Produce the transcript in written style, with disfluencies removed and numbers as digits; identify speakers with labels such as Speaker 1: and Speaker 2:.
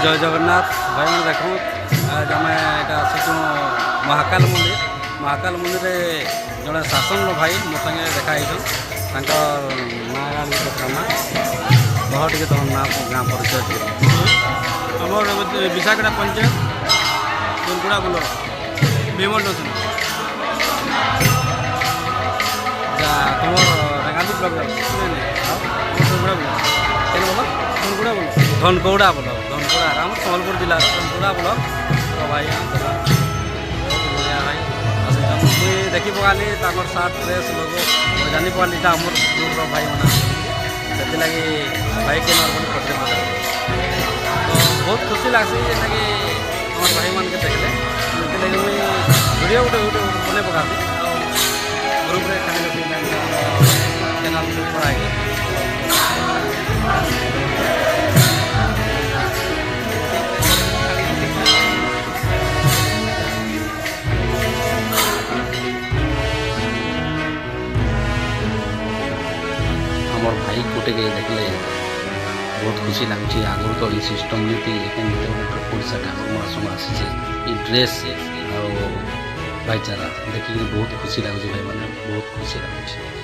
Speaker 1: जय जगन्नाथ भाई मैंने देख आज आम यहाँ आसचु महाकाल मंदिर जड़े शासन भाई मो संगे देखाई ना गाँ ना कह टे तुम ना गाँ परिचय
Speaker 2: आमर विशाखा पंचायत दुलकुड़ा ब्लॉक भीमन
Speaker 1: तुम रेगाली ब्लॉक दुलकुड़ा ब्लॉक क्या बोल
Speaker 2: दुलकुड़ा ब्लॉक
Speaker 1: धनकौड़ा ब्लॉक आम सम्बलपुर जिला धनकौड़ा ब्लॉक तो भाई बढ़िया भाई मुझे देखी पकाली सार्ट ड्रेस लोग जानी पकाली आम ग्रुप्र भाई मैंने से लगे भाई के नॉर्मल पड़ते तो बहुत खुशी लग्सी कि आम भाई मान के देखले से लगे मुझे वीडियो गोटे बने पकाती ग्रुप्रे चैनल पढ़ाई आमर भाई गोटे देखले बहुत खुशी लगुच आगुरी तो ये सिस्टम नहीं ओडाटा आम सम आसी ड्रेस भाईचारा देखिए बहुत खुशी लगुच भाई मैंने बहुत खुशी लगुच।